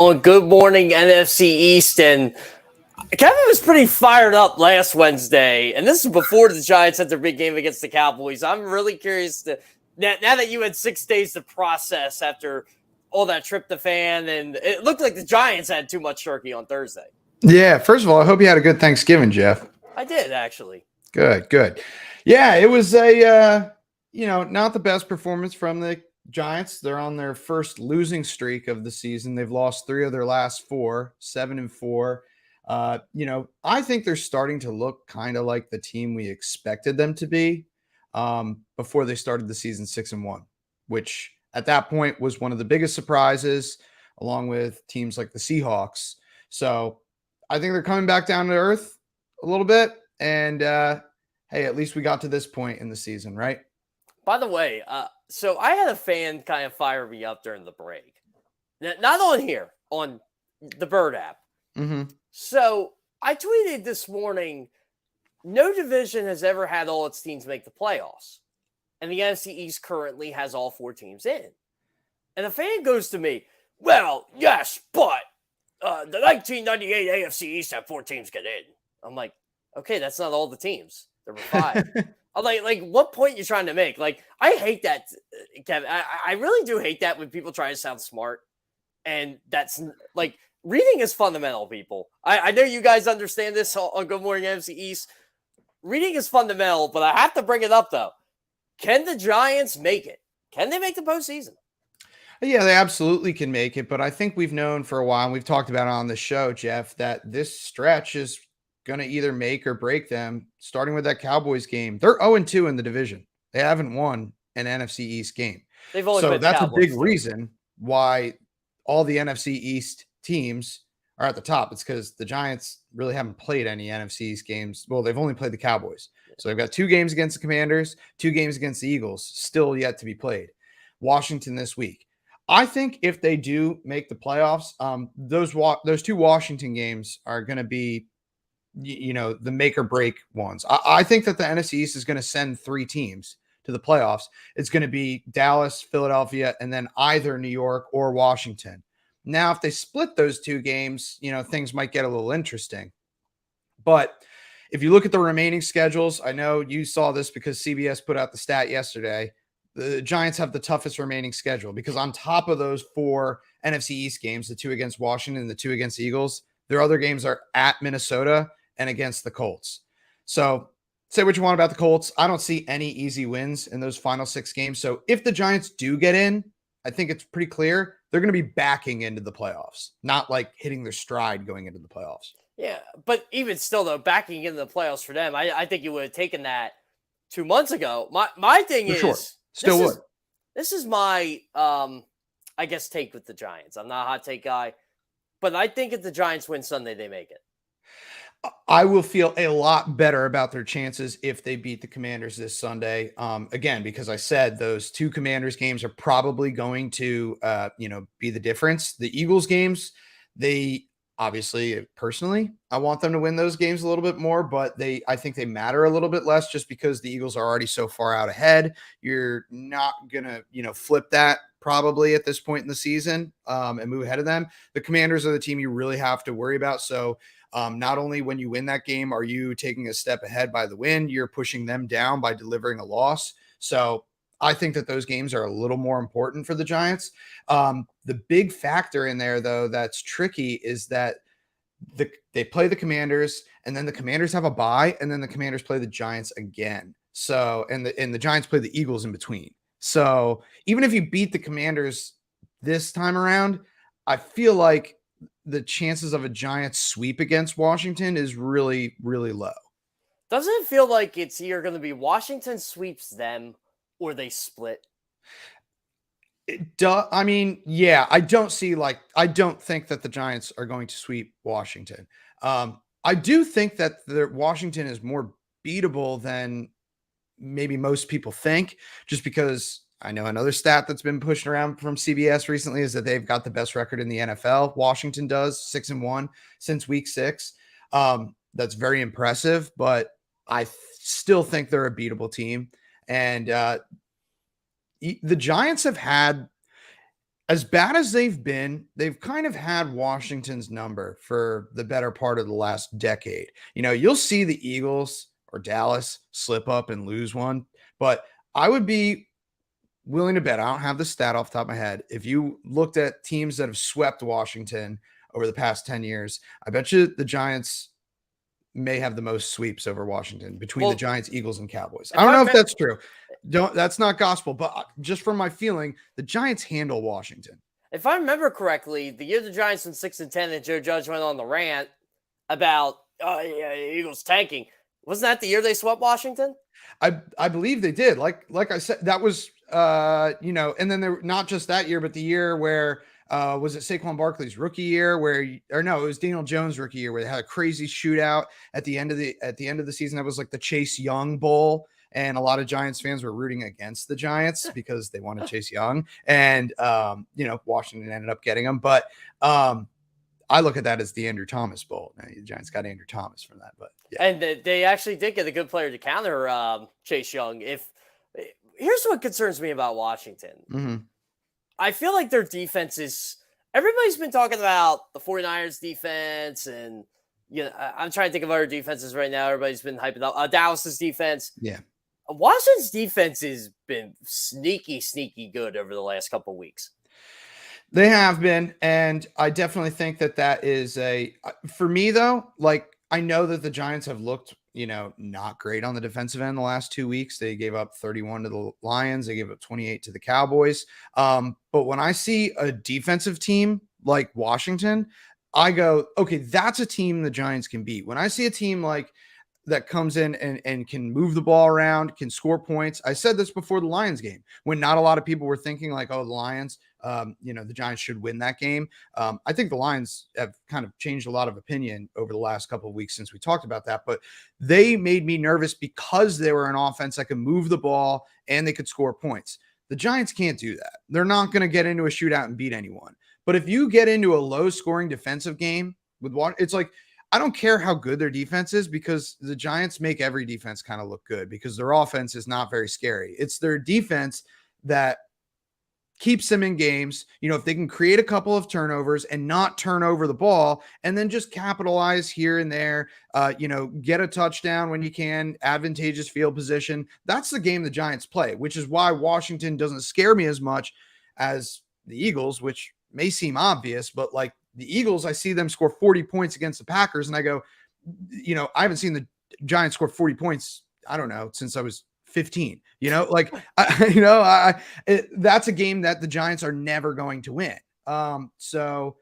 On Good Morning NFC East, and Kevin was pretty fired up last Wednesday, and this is before the Giants had their big game against the Cowboys. I'm really curious to now that you had 6 days to process after all that tryptophan, and it looked like the Giants had too much turkey on Thursday. Yeah, first of all, I hope you had a good Thanksgiving, Jeff. I did, actually. Good. Yeah, it was a not the best performance from the Giants. They're on their first losing streak of the season. They've lost 3 of their last 4, 7-4. I think they're starting to look kind of like the team we expected them to be before they started the season 6-1, which at that point was one of the biggest surprises, along with teams like the Seahawks. So I think they're coming back down to earth a little bit. And hey, at least we got to this point in the season, right? By the way, so I had a fan kind of fire me up during the break. Not on here, on the Bird app. Mm-hmm. So I tweeted this morning, no division has ever had all its teams make the playoffs. And the NFC East currently has all 4 teams in. And a fan goes to me, well, yes, but the 1998 AFC East had 4 teams get in. I'm like, okay, that's not all the teams. There were 5. I'm like, what point you trying to make? Like, I hate that, Kevin. I really do hate that when people try to sound smart. And that's like, reading is fundamental, people. I know you guys understand this on Good Morning NFC East. Reading is fundamental, but I have to bring it up, though. Can the Giants make it? Can they make the postseason? Yeah, they absolutely can make it. But I think we've known for a while, and we've talked about it on the show, Jeff, that this stretch is going to either make or break them, starting with that Cowboys game. They're 0-2 in the division. They haven't won an NFC East game. They've only so that's Cowboys, a big reason why all the NFC East teams are at the top. It's because the Giants really haven't played any NFC East games. Well, they've only played the Cowboys. So they've got 2 games against the Commanders, 2 games against the Eagles, still yet to be played. Washington this week. I think if they do make the playoffs, those 2 Washington games are going to be, the make or break ones. I think that the NFC East is going to send 3 teams to the playoffs. It's going to be Dallas, Philadelphia, and then either New York or Washington. Now, if they split those 2 games, things might get a little interesting. But if you look at the remaining schedules, I know you saw this because CBS put out the stat yesterday. The Giants have the toughest remaining schedule because on top of those 4 NFC East games, the 2 against Washington and the 2 against the Eagles, their other games are at Minnesota and against the Colts. So say what you want about the Colts. I don't see any easy wins in those final 6 games. So if the Giants do get in, I think it's pretty clear they're going to be backing into the playoffs, not like hitting their stride going into the playoffs. Yeah, but even still, though, backing into the playoffs for them, I think you would have taken that 2 months ago. My thing for is, sure. Still would. This is my, I guess, take with the Giants. I'm not a hot take guy, but I think if the Giants win Sunday, they make it. I will feel a lot better about their chances if they beat the Commanders this Sunday. Again, because I said those 2 Commanders games are probably going to, be the difference. The Eagles games, they obviously, personally, I want them to win those games a little bit more, but I think they matter a little bit less just because the Eagles are already so far out ahead. You're not going to, flip that probably at this point in the season and move ahead of them. The Commanders are the team you really have to worry about. So not only when you win that game are you taking a step ahead by the win, you're pushing them down by delivering a loss. So I think that those games are a little more important for the Giants. The big factor in there, though, that's tricky is that they play the Commanders, and then the Commanders have a bye, and then the Commanders play the Giants again. So, and the Giants play the Eagles in between. So even if you beat the Commanders this time around, I feel like the chances of a Giants sweep against Washington is really, really low. Doesn't it feel like it's either going to be Washington sweeps them or they split? I mean, yeah, I don't think that the Giants are going to sweep Washington. I do think that Washington is more beatable than maybe most people think, just because I know another stat that's been pushed around from CBS recently is that they've got the best record in the NFL. Washington does 6-1 since week 6. That's very impressive, but I still think they're a beatable team. And the Giants have had as bad as they've been, they've kind of had Washington's number for the better part of the last decade. You'll see the Eagles or Dallas slip up and lose one, but I would be willing to bet, I don't have the stat off the top of my head, if you looked at teams that have swept Washington over the past 10 years, I bet you the Giants may have the most sweeps over Washington between the Giants, Eagles, and Cowboys. I don't know if that's true. That's not gospel, but just from my feeling, the Giants handle Washington. If I remember correctly, the year the Giants went 6-10 and Joe Judge went on the rant about Eagles tanking, wasn't that the year they swept Washington? I believe they did. Like I said, that was and then there not just that year, but the year where was it Saquon Barkley's rookie year it was Daniel Jones' rookie year where they had a crazy shootout at the end of the season. That was like the Chase Young Bowl. And a lot of Giants fans were rooting against the Giants because they wanted Chase Young, and Washington ended up getting him. But I look at that as the Andrew Thomas Bowl. Now, the Giants got Andrew Thomas from that, but yeah. And they actually did get a good player to counter Chase Young. Here's what concerns me about Washington. Mm-hmm. I feel like their defense is. Everybody's been talking about the 49ers defense, and I'm trying to think of other defenses right now. Everybody's been hyping up Dallas's defense. Yeah. Washington's defense has been sneaky good over the last couple of weeks. They have been, and I definitely think that is for me though, like I know that the Giants have looked, not great on the defensive end the last 2 weeks. They gave up 31 to the Lions. They gave up 28 to the Cowboys. But when I see a defensive team like Washington, I go, okay, that's a team the Giants can beat. When I see a team like that comes in and can move the ball around, can score points. I said this before the Lions game when not a lot of people were thinking like, oh, the Lions, the Giants should win that game. I think the Lions have kind of changed a lot of opinion over the last couple of weeks since we talked about that, but they made me nervous because they were an offense that could move the ball and they could score points. The Giants can't do that. They're not going to get into a shootout and beat anyone. But if you get into a low scoring defensive game with one, it's like, I don't care how good their defense is because the Giants make every defense kind of look good because their offense is not very scary. It's their defense that keeps them in games. If they can create a couple of turnovers and not turn over the ball and then just capitalize here and there, get a touchdown when you can, advantageous field position. That's the game the Giants play, which is why Washington doesn't scare me as much as the Eagles, which may seem obvious, but like, the Eagles, I see them score 40 points against the Packers, and I go, I haven't seen the Giants score 40 points, I don't know, since I was 15. That's a game that the Giants are never going to win. So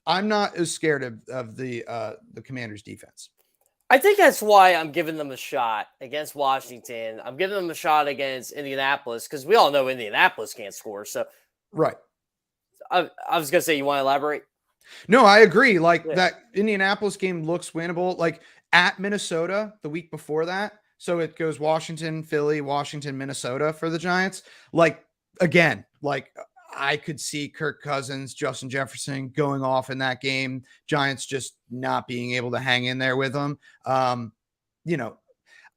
I'm not as scared of the Commanders' defense. I think that's why I'm giving them a shot against Washington. I'm giving them a shot against Indianapolis because we all know Indianapolis can't score. So, right. I was going to say, you want to elaborate? No, I agree. That Indianapolis game looks winnable. Like at Minnesota the week before that. So it goes Washington, Philly, Washington, Minnesota for the Giants. Again, I could see Kirk Cousins, Justin Jefferson going off in that game. Giants just not being able to hang in there with them.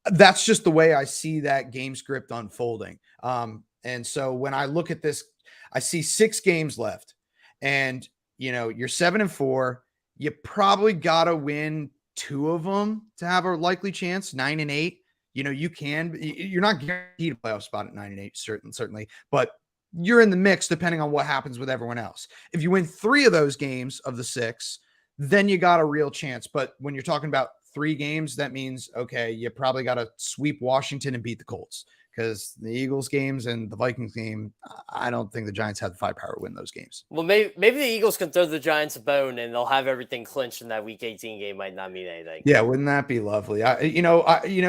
That's just the way I see that game script unfolding. And so when I look at this, I see 6 games left and you're 7-4. You probably got to win 2 of them to have a likely chance. 9-8. You're not guaranteed a playoff spot at 9-8, certainly, but you're in the mix depending on what happens with everyone else. If you win 3 of those games of the 6, then you got a real chance. But when you're talking about 3 games, that means, okay, you probably got to sweep Washington and beat the Colts. Because the Eagles games and the Vikings game, I don't think the Giants have the firepower to win those games. Well, maybe the Eagles can throw the Giants a bone and they'll have everything clinched, and that Week 18 game might not mean anything. Yeah, wouldn't that be lovely?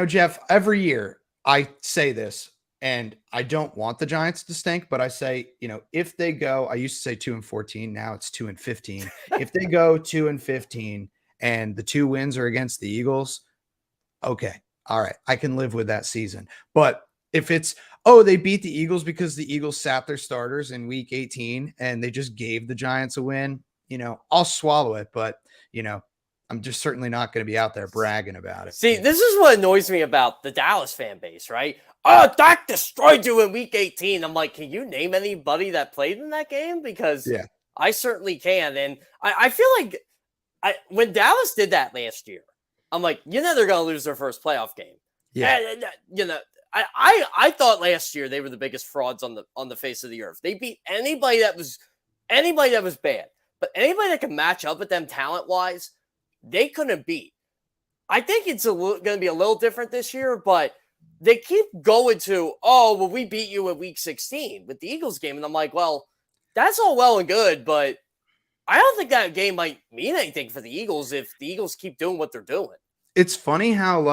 Jeff, every year I say this, and I don't want the Giants to stink, but I say, if they go, I used to say 2-14, now it's 2-15. If they go 2-15 and the 2 wins are against the Eagles, okay, all right, I can live with that season, but if it's, they beat the Eagles because the Eagles sat their starters in week 18 and they just gave the Giants a win, I'll swallow it. But, I'm just certainly not going to be out there bragging about it. See, this is what annoys me about the Dallas fan base, right? Oh, Dak destroyed you in week 18. I'm like, can you name anybody that played in that game? Because I certainly can. And I feel like when Dallas did that last year, I'm like, they're going to lose their first playoff game. Yeah. And, I thought last year they were the biggest frauds on the face of the earth. They beat anybody that was bad, but anybody that could match up with them talent-wise, they couldn't beat. I think it's going to be a little different this year, but they keep going to, we beat you in week 16 with the Eagles game. And I'm like, well, that's all well and good, but I don't think that game might mean anything for the Eagles if the Eagles keep doing what they're doing. It's funny how,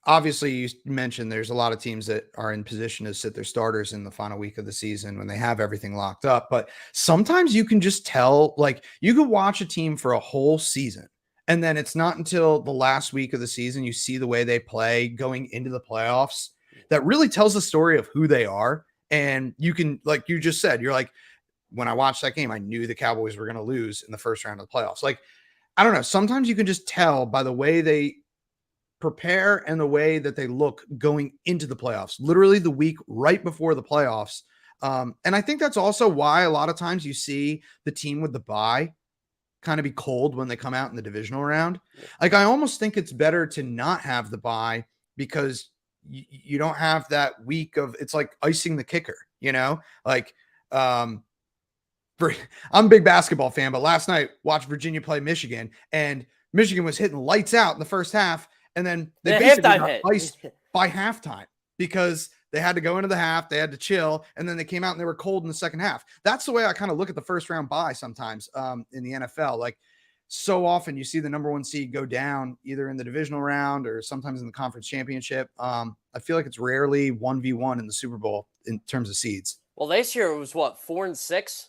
obviously you mentioned there's a lot of teams that are in position to sit their starters in the final week of the season when they have everything locked up. But sometimes you can just tell, you could watch a team for a whole season, and then it's not until the last week of the season you see the way they play going into the playoffs that really tells the story of who they are. And you can, like you just said, you're like, when I watched that game, I knew the Cowboys were going to lose in the first round of the playoffs. I don't know. Sometimes you can just tell by the way they prepare and the way that they look going into the playoffs, literally the week right before the playoffs. And I think that's also why a lot of times you see the team with the bye kind of be cold when they come out in the divisional round. I almost think it's better to not have the bye because you don't have that week of, it's like icing the kicker, I'm a big basketball fan, but last night watched Virginia play Michigan, and Michigan was hitting lights out in the first half. And then they basically got iced by halftime because they had to go into the half, they had to chill, and then they came out and they were cold in the second half. That's the way I kind of look at the first round bye sometimes in the NFL. So often you see the number one seed go down either in the divisional round or sometimes in the conference championship. I feel like it's rarely 1v1 in the Super Bowl in terms of seeds. Well, last year it was 4-6.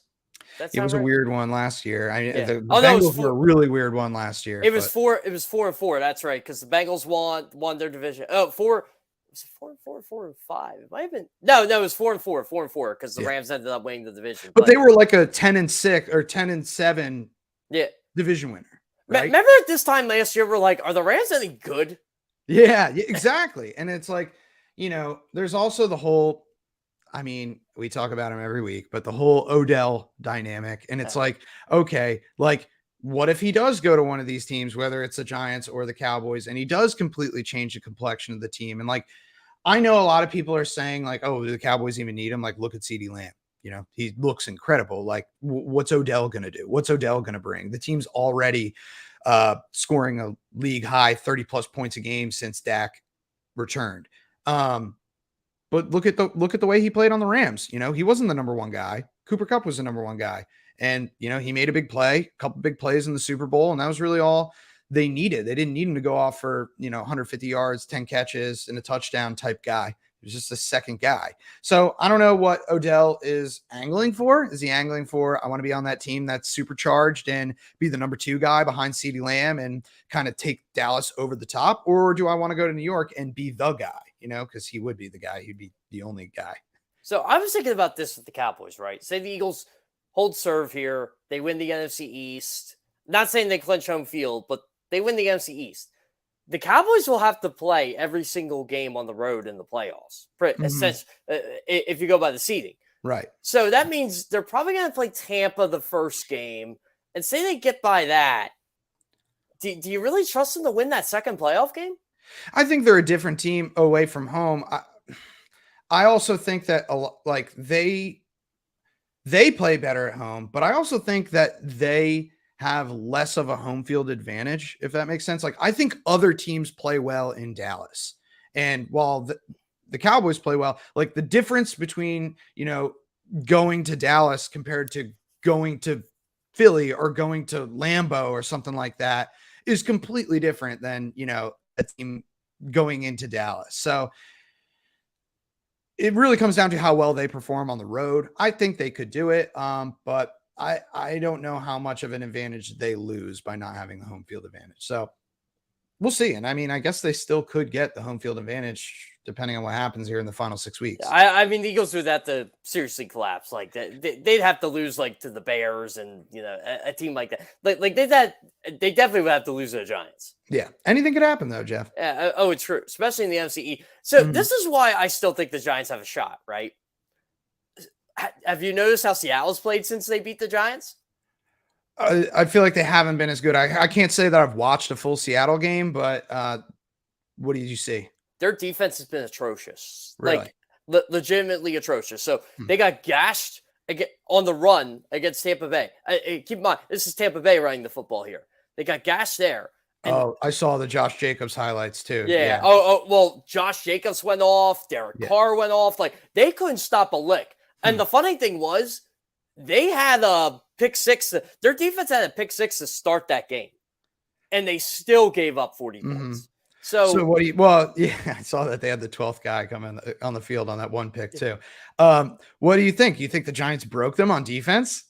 It was a weird one last year. The Bengals were a really weird one last year. It was 4-4. That's right, because the Bengals won their division. Oh, 4. Was it 4-4, 4-5? It might have been. No, it was 4-4, 4-4, because the Rams ended up winning the division. But they were like a 10-6 or 10-7 division winner. Right? Remember at this time last year, we're like, are the Rams any good? Yeah, exactly. And it's like, there's also the whole, we talk about him every week, but the whole Odell dynamic. And it's like, okay, what if he does go to one of these teams, whether it's the Giants or the Cowboys, and he does completely change the complexion of the team? And I know a lot of people are saying oh, do the Cowboys even need him? Look at CeeDee Lamb. He looks incredible. What's Odell going to do? What's Odell going to bring? The team's already scoring a league high 30 plus points a game since Dak returned. But look at the way he played on the Rams. He wasn't the number one guy. Cooper Kupp was the number one guy. And, he made a couple big plays in the Super Bowl. And that was really all they needed. They didn't need him to go off for, 150 yards, 10 catches and a touchdown type guy. He was just a second guy. So I don't know what Odell is angling for. Is he angling for, I want to be on that team that's supercharged and be the number 2 guy behind CeeDee Lamb and kind of take Dallas over the top? Or do I want to go to New York and be the guy, because he would be the guy. He'd be the only guy. So I was thinking about this with the Cowboys, right? Say the Eagles hold serve here. They win the NFC East. Not saying they clinch home field, but they win the NFC East. The Cowboys will have to play every single game on the road in the playoffs, if you go by the seeding. Right. So that means they're probably going to play Tampa the first game. And say they get by that. Do you really trust them to win that second playoff game? I think they're a different team away from home. I also think that they play better at home, but I also think that they have less of a home field advantage, if that makes sense. I think other teams play well in Dallas. And while the Cowboys play well, the difference between, going to Dallas compared to going to Philly or going to Lambeau or something like that is completely different than, a team going into Dallas. So it really comes down to how well they perform on the road. I think they could do it. But I don't know how much of an advantage they lose by not having the home field advantage. So we'll see. And I guess they still could get the home field advantage depending on what happens here in the final 6 weeks. The Eagles would have to seriously collapse. They'd have to lose to the Bears and, a team like that. They've had They definitely would have to lose to the Giants. Yeah. Anything could happen though, Jeff. Yeah. Oh, it's true, especially in the NFC. So Mhm. this is why I still think the Giants have a shot, right? Have you noticed how Seattle's played since they beat the Giants? I feel like they haven't been as good. I can't say that I've watched a full Seattle game, but what did you see? Their defense has been atrocious. Really? Like legitimately atrocious. So Hmm. they got gashed on the run against Tampa Bay. Keep in mind, this is Tampa Bay running the football here. They got gashed there. And I saw the Josh Jacobs highlights too. Yeah. Well, Josh Jacobs went off. Derek Carr went off. Like, they couldn't stop a lick. And the funny thing was, they had a pick six. Their defense had a pick six to start that game, and they still gave up 40 points. So what do you? Well, yeah, I saw that they had the 12th guy come in on the field on that one pick too. What do you think? You think the Giants broke them on defense?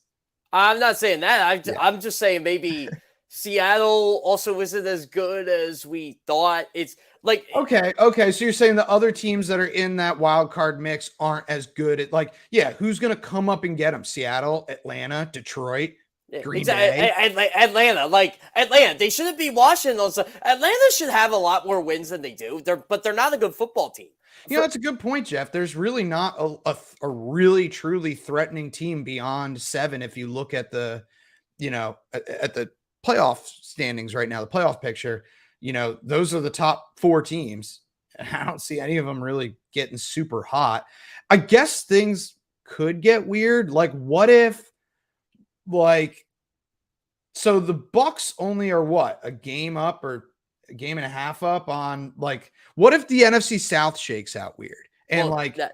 I'm not saying that. I'm just saying maybe Seattle also isn't as good as we thought. It's like okay. So you're saying the other teams that are in that wild card mix aren't as good at who's going to come up and get them? Seattle, Atlanta, Detroit, Green Bay, Atlanta. They shouldn't be Washington. Atlanta should have a lot more wins than they do. But they're not a good football team. That's a good point, Jeff. There's really not a really truly threatening team beyond 7. If you look at the, at the playoff standings right now, the playoff picture, those are the top 4 teams. I don't see any of them really getting super hot. I guess things could get weird. Like, what if, so the Bucks only are what, a game up or a game and a half up on, what if the NFC South shakes out weird? And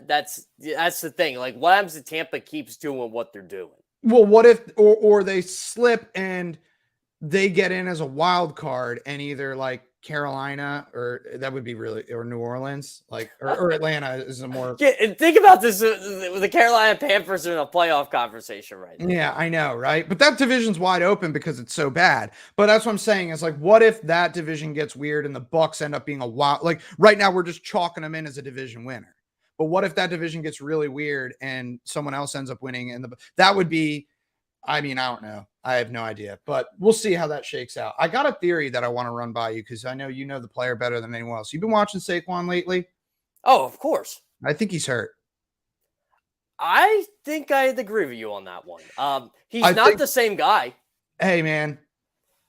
that's the thing. Like, what happens if Tampa keeps doing what they're doing? Well, what if, or they slip and they get in as a wild card and either Carolina or that would be or New Orleans, or Atlanta is a more. Yeah, and think about this: the Carolina Panthers are in a playoff conversation right now. Yeah, I know, right? But that division's wide open because it's so bad. But that's what I'm saying is what if that division gets weird and the Bucks end up being a wild? Right now we're just chalking them in as a division winner. But what if that division gets really weird and someone else ends up winning? And that would be. I mean, I don't know. I have no idea, but we'll see how that shakes out. I got a theory that I want to run by you because I know you know the player better than anyone else. You've been watching Saquon lately? Oh, of course. I think he's hurt. I think I'd agree with you on that one. He's not the same guy. Hey, man.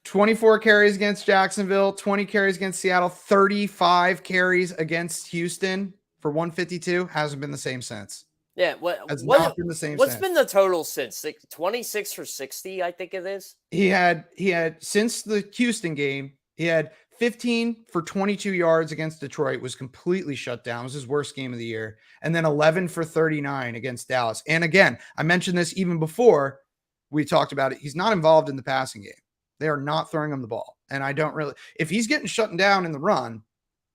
24 carries against Jacksonville, 20 carries against Seattle, 35 carries against Houston for 152. Hasn't been the same since. Yeah, not been the same. What's been the total since 26 for 60? I think it is. He had since the Houston game. He had 15 for 22 yards against Detroit. Was completely shut down. It was his worst game of the year. And then 11 for 39 against Dallas. And again, I mentioned this even before we talked about it. He's not involved in the passing game. They are not throwing him the ball. And I don't really. If he's getting shut down in the run,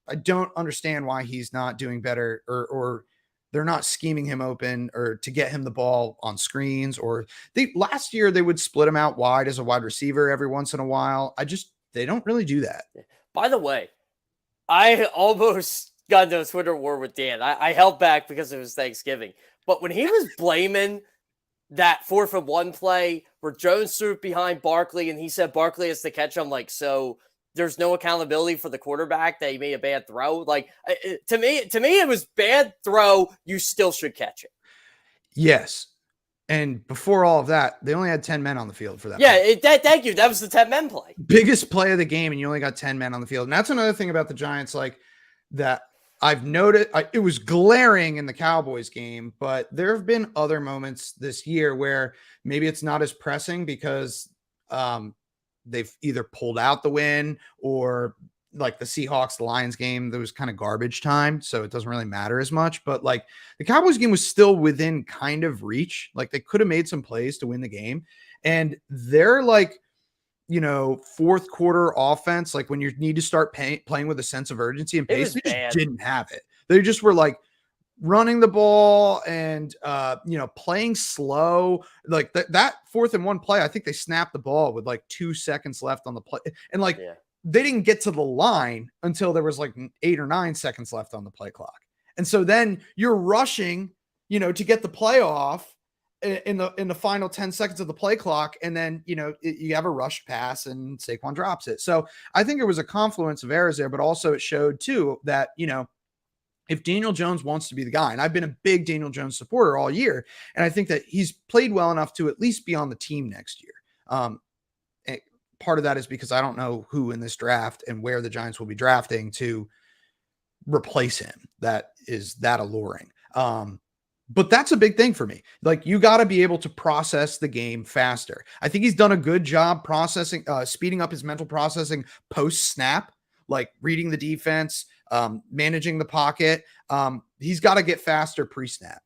I don't understand why he's not doing better or they're not scheming him open or to get him the ball on screens last year they would split him out wide as a wide receiver every once in a while. They don't really do that. By the way, I almost got into a Twitter war with Dan. I held back because it was Thanksgiving, but when he was blaming that 4th and 1 play where Jones threw it behind Barkley and he said Barkley has to catch him, so there's no accountability for the quarterback that he made a bad throw. To me, it was bad throw. You still should catch it. Yes. And before all of that, they only had 10 men on the field for that. Yeah. Thank you. That was the 10-man play. Biggest play of the game. And you only got 10 men on the field. And that's another thing about the Giants, that I've noted. It was glaring in the Cowboys game, but there have been other moments this year where maybe it's not as pressing because, they've either pulled out the win or the Seahawks, the Lions game, there was kind of garbage time. So it doesn't really matter as much, but the Cowboys game was still within kind of reach. They could have made some plays to win the game. And they're fourth quarter offense, when you need to start playing with a sense of urgency and pace, they just didn't have it. They just were running the ball and, playing slow, that 4th and 1 play. I think they snapped the ball with 2 seconds left on the play. And they didn't get to the line until there was 8 or 9 seconds left on the play clock. And so then you're rushing, to get the play off in the final 10 seconds of the play clock, and then you have a rushed pass and Saquon drops it. So I think it was a confluence of errors there, but also it showed too that if Daniel Jones wants to be the guy, and I've been a big Daniel Jones supporter all year, and I think that he's played well enough to at least be on the team next year. Part of that is because I don't know who in this draft and where the Giants will be drafting to replace him. That is that alluring. But that's a big thing for me. Like, you got to be able to process the game faster. I think he's done a good job processing, speeding up his mental processing post snap, like reading the defense, managing the pocket. He's got to get faster pre-snap.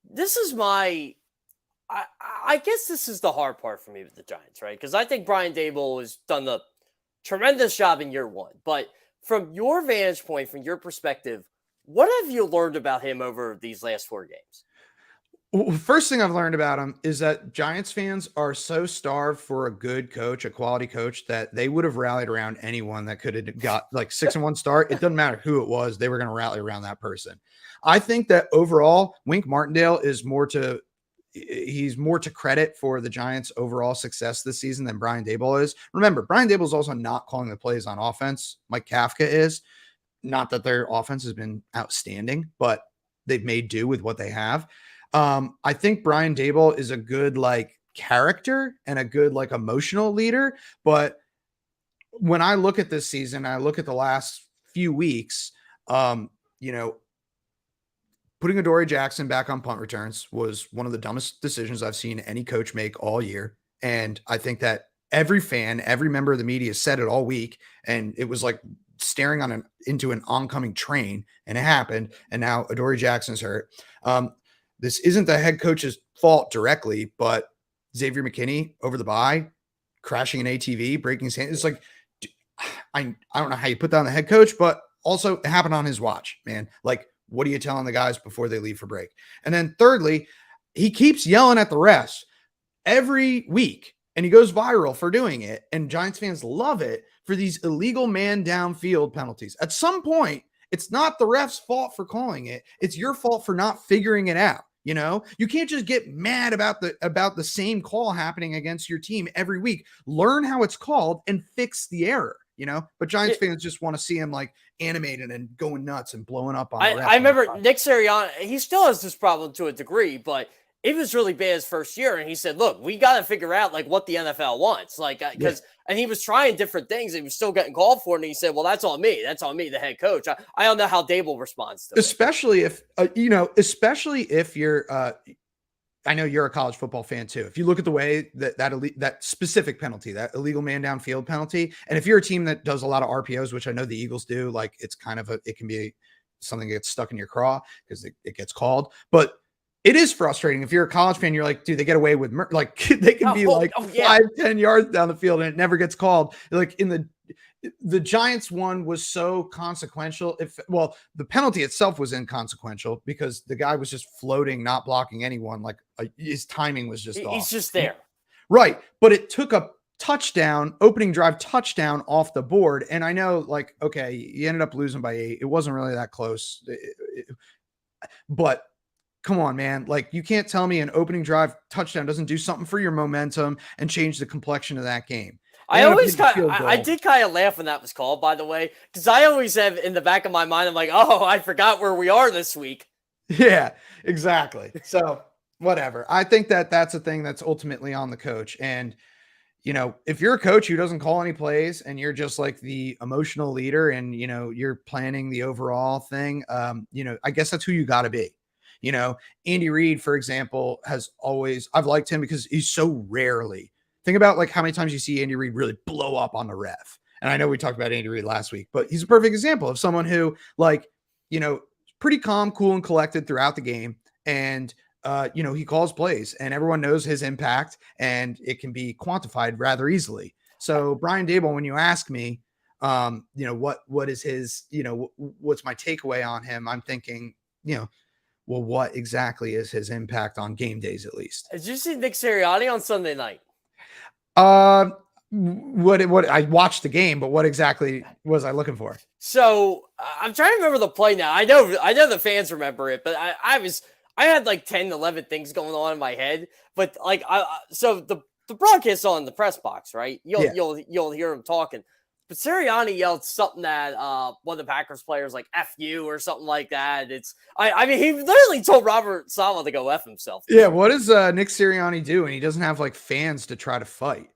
This is I guess this is the hard part for me with the Giants, right? Because I think Brian Daboll has done a tremendous job in year one. But from your vantage point, from your perspective, what have you learned about him over these last 4 games? Well, first thing I've learned about him is that Giants fans are so starved for a good coach, a quality coach, that they would have rallied around anyone that could have got like 6-1 start. It doesn't matter who it was. They were going to rally around that person. I think that overall, Wink Martindale is he's more to credit for the Giants' overall success this season than Brian Daboll is. Remember, Brian Daboll is also not calling the plays on offense. Mike Kafka is. Not that their offense has been outstanding, but they've made do with what they have. I think Brian Daboll is a good character and a good emotional leader. But when I look at this season, I look at the last few weeks, putting Adoree Jackson back on punt returns was one of the dumbest decisions I've seen any coach make all year. And I think that every fan, every member of the media said it all week. And it was like staring into an oncoming train, and it happened. And now Adoree Jackson's hurt. This isn't the head coach's fault directly, but Xavier McKinney over the bye, crashing an ATV, breaking his hand. It's like, I don't know how you put that on the head coach, but also it happened on his watch, man. Like, what are you telling the guys before they leave for break? And then thirdly, he keeps yelling at the refs every week, and he goes viral for doing it. And Giants fans love it for these illegal man downfield penalties. At some point, it's not the ref's fault for calling it. It's your fault for not figuring it out. You can't just get mad about the same call happening against your team every week. Learn how it's called and fix the error. But Giants fans just want to see him animated and going nuts and blowing up on the ref. I remember Nick Sirianni, he still has this problem to a degree, but it was really bad his first year. And he said, look, we got to figure out what the NFL wants. And he was trying different things. He was still getting called for it. And he said, well, that's on me. That's on me, the head coach. I don't know how Daboll responds to it. Especially if you're, I know you're a college football fan too. If you look at the way that specific penalty, that illegal man downfield penalty, and if you're a team that does a lot of RPOs, which I know the Eagles do, it's kind of it can be something that gets stuck in your craw because it gets called. But it is frustrating if you're a college fan. You're like, dude, they get away with they can be 5-10 yards down the field and it never gets called. In the Giants one was so consequential. The penalty itself was inconsequential because the guy was just floating, not blocking anyone. His timing was just off. He's just there. Right. But it took a opening drive touchdown off the board. And I know okay, you ended up losing by 8. It wasn't really that close, but come on, man. You can't tell me an opening drive touchdown doesn't do something for your momentum and change the complexion of that game. I did kind of laugh when that was called, by the way, because I always have in the back of my mind, I'm like, oh, I forgot where we are this week. Yeah, exactly. So whatever. I think that's a thing that's ultimately on the coach. And, if you're a coach who doesn't call any plays and you're just the emotional leader and, you're planning the overall thing, I guess that's who you got to be. Andy Reid, for example, I've liked him because he's so rarely. Think about how many times you see Andy Reid really blow up on the ref. And I know we talked about Andy Reid last week, but he's a perfect example of someone who pretty calm, cool, and collected throughout the game. And, he calls plays and everyone knows his impact and it can be quantified rather easily. So Brian Daboll, when you ask me, what is his, what's my takeaway on him? I'm thinking, well, what exactly is his impact on game days, at least? Did you see Nick Sirianni on Sunday night? What I watched the game, but what exactly was I looking for? So I'm trying to remember the play now. I know the fans remember it, but I had like 10, 11 things going on in my head, but like so the broadcast on the press box, right? You'll hear him talking. But Sirianni yelled something at one of the Packers players, like "F you" or something like that. I mean, he literally told Robert Saleh to go F himself. Yeah, what does Nick Sirianni do? And he doesn't have like fans to try to fight,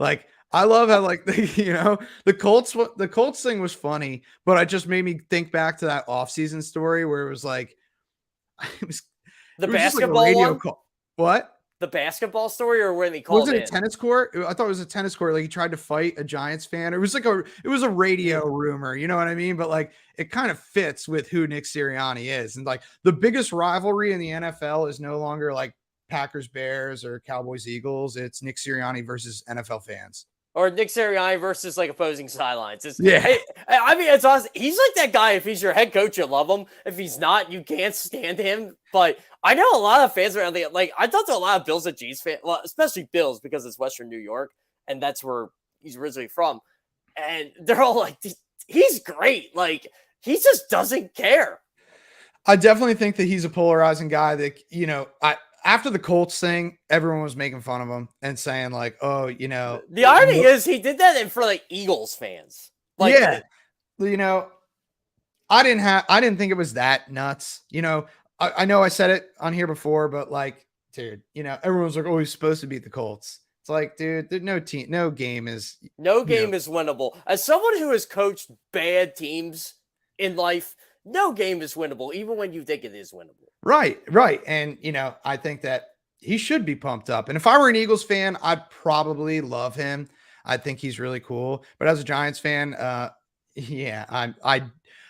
Like I love how like the Colts thing was funny, but it just made me think back to that offseason story where it was like it was the it was just like a basketball radio one. call. What? The basketball story, or when he called Was it in? a tennis court? I thought it was a tennis court. Like he tried to fight a Giants fan. It was a radio rumor. You know what I mean? But like it kind of fits with who Nick Sirianni is. And like the biggest rivalry in the NFL is no longer like Packers Bears or Cowboys Eagles. It's Nick Sirianni versus NFL fans. Or Nick Sirianni versus like opposing sidelines. I mean, it's awesome. He's like that guy. If he's your head coach, you love him. If he's not, you can't stand him. But I know a lot of fans around the like. I talked to a lot of Bills and G's fans, well, especially Bills because it's Western New York and that's where he's originally from. And they're all like, "He's great. Like he just doesn't care." I definitely think that he's a polarizing guy. That after the Colts thing, everyone was making fun of him and saying like, "Oh, The irony is he did that in for like Eagles fans." Like, yeah, I didn't think it was that nuts. I know I said it on here before, but like, dude, everyone's like, "Oh, he's supposed to beat the Colts." It's like, dude, no game is winnable. As someone who has coached bad teams in life, no game is winnable, even when you think it is winnable. Right. And, I think that he should be pumped up. And if I were an Eagles fan, I'd probably love him. I think he's really cool. But as a Giants fan,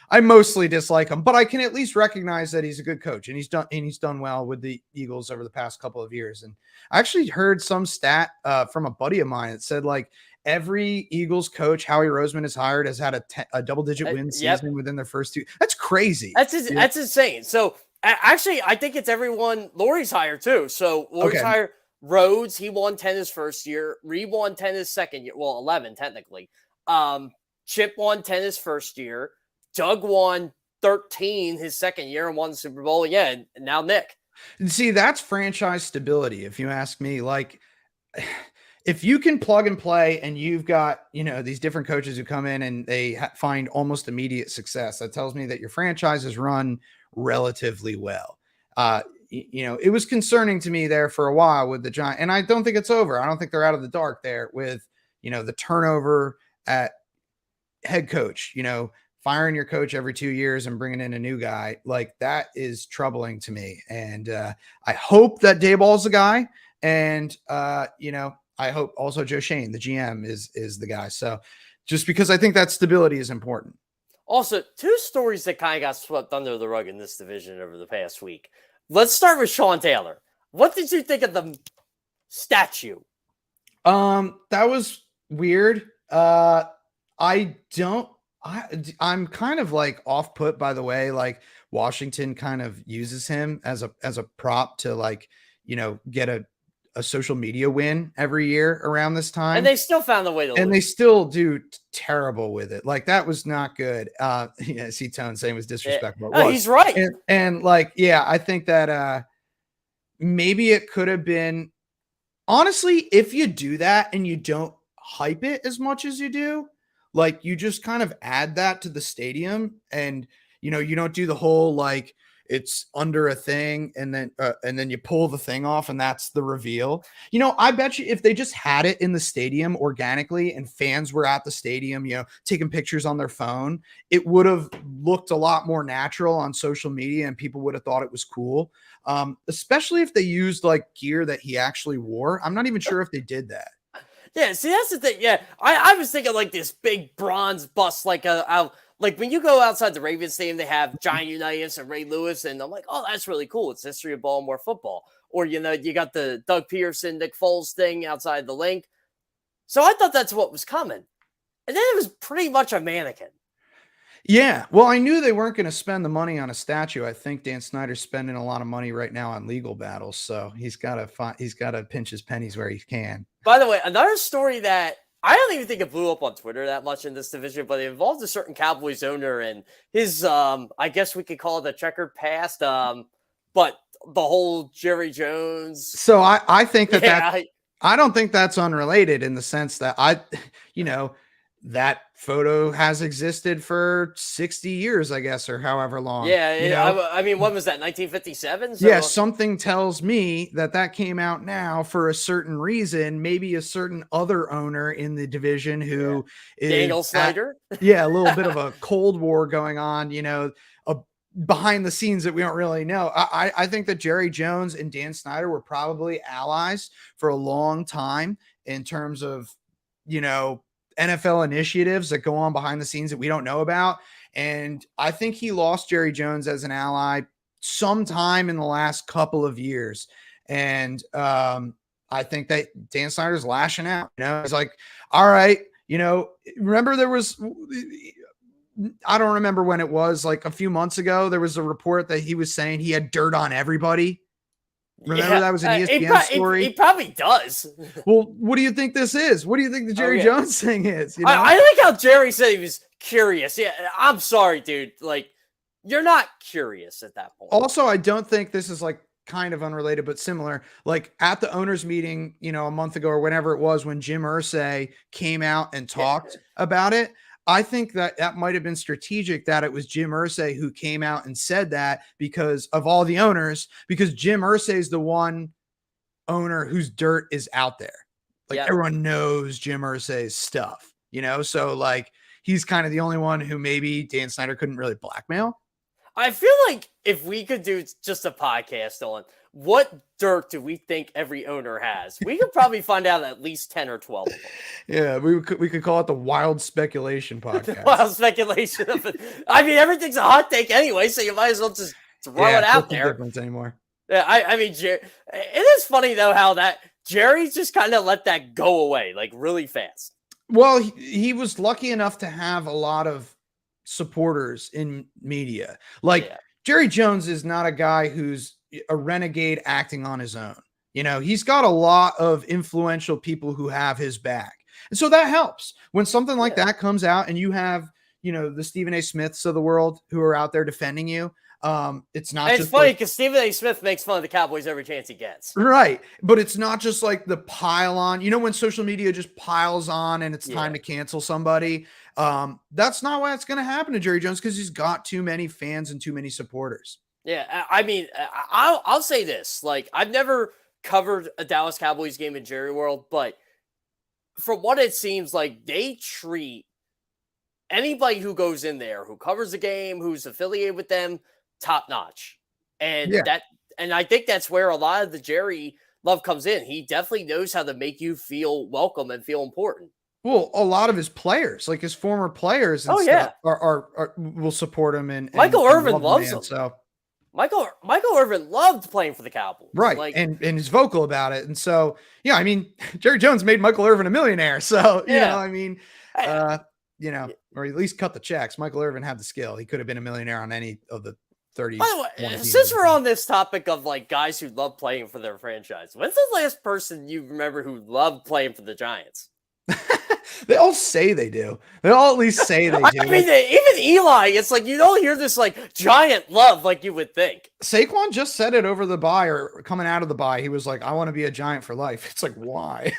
I mostly dislike him, but I can at least recognize that he's a good coach and he's done well with the Eagles over the past couple of years. And I actually heard some stat from a buddy of mine that said like every Eagles coach Howie Roseman has hired has had a double-digit win season within their first two. That's crazy. That's insane. So actually, I think it's everyone Lori's hired too. So Lori's hired Rhodes. He won 10 his first year. Reed won 10 his second year. Well, 11 technically. Chip won 10 his first year. Doug won 13 his second year and won the Super Bowl. Yeah, and now Nick. See, that's franchise stability, if you ask me. Like, if you can plug and play and you've got, these different coaches who come in and they find almost immediate success, that tells me that your franchise is run relatively well. It was concerning to me there for a while with the Giants, and I don't think it's over. I don't think they're out of the dark there with, the turnover at head coach, firing your coach every 2 years and bringing in a new guy. Like that is troubling to me. And I hope that Dayball's the guy. And, I hope also Joe Shane, the GM is the guy. So just because I think that stability is important. Also, two stories that kind of got swept under the rug in this division over the past week. Let's start with Sean Taylor. What did you think of the statue? That was weird. I'm kind of like off put by the way, like Washington kind of uses him as a prop to like, get a social media win every year around this time. And they still found a way to lose. And they still do terrible with it. Like that was not good. See Tone saying it was disrespectful. Yeah. He's right. And like, yeah, I think that maybe it could have been, honestly, if you do that and you don't hype it as much as you do, like you just kind of add that to the stadium and, you don't do the whole, like it's under a thing and then you pull the thing off and that's the reveal. I bet you if they just had it in the stadium organically and fans were at the stadium, taking pictures on their phone, it would have looked a lot more natural on social media and people would have thought it was cool. Especially if they used like gear that he actually wore. I'm not even sure if they did that. Yeah, see, that's the thing. Yeah, I was thinking like this big bronze bust, like like when you go outside the Ravens Stadium, they have Giant Unitas and Ray Lewis, and I'm like, oh, that's really cool. It's history of Baltimore football. Or, you got the Doug Peterson, Nick Foles thing outside the link. So I thought that's what was coming. And then it was pretty much a mannequin. Yeah, well, I knew they weren't going to spend the money on a statue. I think Dan Snyder's spending a lot of money right now on legal battles, so he's got to pinch his pennies where he can. By the way, another story that I don't even think it blew up on Twitter that much in this division, but it involved a certain Cowboys owner and his, I guess we could call it a checkered past. but the whole Jerry Jones. So I think that Yeah, I don't think that's unrelated in the sense that that photo has existed for 60 years, I guess, or however long. yeah. I mean, when was that? 1957. So, Yeah, something tells me that came out now for a certain reason. Maybe a certain other owner in the division who is Daniel Snyder. a little bit of a Cold War going on, behind the scenes that we don't really know. I think that Jerry Jones and Dan Snyder were probably allies for a long time in terms of, NFL initiatives that go on behind the scenes that we don't know about. And I think he lost Jerry Jones as an ally sometime in the last couple of years. And I think that Dan Snyder's lashing out. It's like, all right, remember there was, I don't remember when it was, like a few months ago, there was a report that he was saying he had dirt on everybody. Remember that was an ESPN story? He probably does. Well, what do you think this is? What do you think the Jerry Jones thing is? I like how Jerry said he was curious. Yeah, I'm sorry, dude. Like, you're not curious at that point. Also, I don't think this is like kind of unrelated, but similar. Like at the owners meeting, a month ago or whenever it was when Jim Irsay came out and talked about it. I think that might have been strategic that it was Jim Irsay who came out and said that because of all the owners, because Jim Irsay is the one owner whose dirt is out there. Like everyone knows Jim Irsay's stuff, so like he's kind of the only one who maybe Dan Snyder couldn't really blackmail. I feel like if we could do just a podcast on what dirt do we think every owner has, we could probably find out at least 10 or 12 of them. Yeah, we could call it the Wild Speculation Podcast. Wild speculation of it. I mean, everything's a hot take anyway, so you might as well just throw it out there. Difference anymore. Yeah, I mean, it is funny though how that Jerry just kind of let that go away like really fast. Well, he was lucky enough to have a lot of supporters in media. Jerry Jones is not a guy who's a renegade acting on his own. He's got a lot of influential people who have his back. And so that helps when something like that comes out and you have, the Stephen A. Smiths of the world who are out there defending you. It's not. And it's funny because Stephen A. Smith makes fun of the Cowboys every chance he gets. Right. But it's not just like the pile on, when social media just piles on and it's time to cancel somebody. That's not why it's going to happen to Jerry Jones because he's got too many fans and too many supporters. Yeah. I mean, I'll say this. Like, I've never covered a Dallas Cowboys game in Jerry World, but from what it seems like, they treat anybody who goes in there, who covers the game, who's affiliated with them, top notch. And and I think that's where a lot of the Jerry love comes in. He definitely knows how to make you feel welcome and feel important. Well, a lot of his players, like his former players and stuff are will support him and Michael Irvin loves him. So Michael Irvin loved playing for the Cowboys. Right. And is vocal about it. And so, I mean, Jerry Jones made Michael Irvin a millionaire. So, or at least cut the checks. Michael Irvin had the skill. He could have been a millionaire on any of the 30. By the way, since we're on this topic of like guys who love playing for their franchise, when's the last person you remember who loved playing for the Giants? They all say they do. They all at least say they do. I mean, even Eli, it's like you don't hear this like giant love like you would think. Saquon just said it over the bye or coming out of the bye. He was like, I want to be a Giant for life. It's like, why?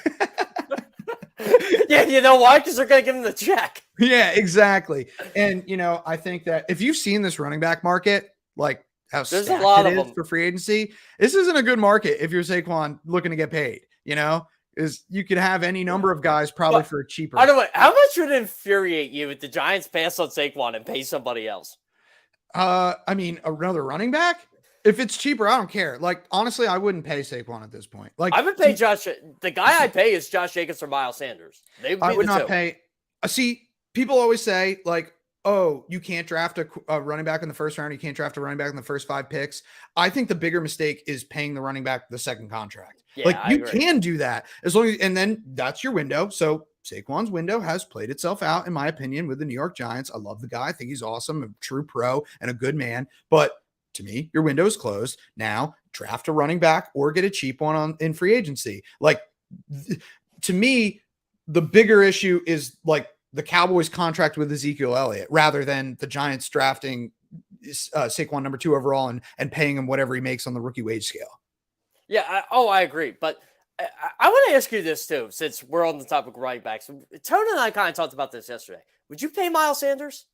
Yeah, you know why? Because they're going to give him the check. Yeah, exactly. And, I think that if you've seen this running back market, like how there's a lot of them for free agency, this isn't a good market if you're Saquon looking to get paid, is you could have any number of guys probably for a cheaper. By the way, how much would it infuriate you if the Giants pass on Saquon and pay somebody else? I mean, another running back? If it's cheaper, I don't care. Like, honestly, I wouldn't pay Saquon at this point. Like, I would pay Josh. The guy I pay is Josh Jacobs or Miles Sanders. I would not pay. See, people always say, like, oh, you can't draft a running back in the first round. You can't draft a running back in the first 5 picks. I think the bigger mistake is paying the running back the second contract. Yeah, you can do that as long as, and then that's your window. So Saquon's window has played itself out, in my opinion, with the New York Giants. I love the guy. I think he's awesome, a true pro and a good man. But to me, your window is closed. Now draft a running back or get a cheap one in free agency. Like, to me, the bigger issue is like the Cowboys contract with Ezekiel Elliott rather than the Giants drafting Saquon number 2 overall and paying him whatever he makes on the rookie wage scale. Yeah. I agree. But I want to ask you this too, since we're on the topic of running backs. Tony and I kind of talked about this yesterday. Would you pay Miles Sanders?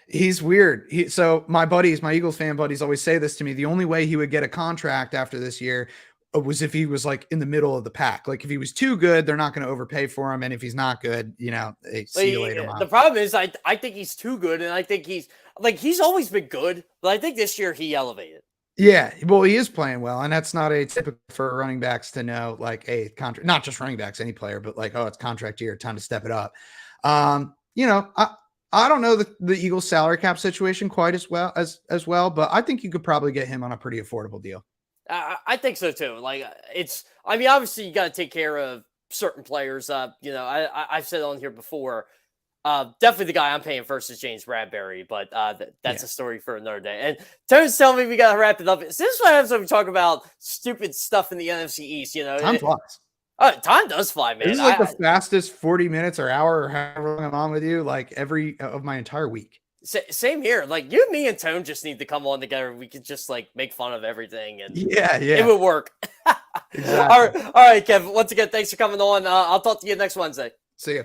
He's weird. So my Eagles fan buddies always say this to me. The only way he would get a contract after this year was if he was like in the middle of the pack. Like if he was too good, they're not going to overpay for him. And if he's not good, they see you later. The problem is I think he's too good. And I think he's always been good, but I think this year he elevated. Yeah, well, he is playing well, and that's not atypical for running backs to know, like, a contract, not just running backs, any player, but like, oh, it's contract year, time to step it up. I don't know the Eagles salary cap situation quite as well, but I think you could probably get him on a pretty affordable deal. I think so too. Like obviously you got to take care of certain players. I've said on here before, definitely the guy I'm paying first is James Bradbury, but that's a story for another day. And Tony's telling me we got to wrap it up. So this is what happens when we talk about stupid stuff in the NFC East. Time flies. Time does fly, man. This is like the fastest 40 minutes or hour or however long I'm on with you, like every of my entire week. Same here. Like you, me, and Tone just need to come on together. We could just like make fun of everything, and it would work. Exactly. All right, Kevin. Once again, thanks for coming on. I'll talk to you next Wednesday. See ya.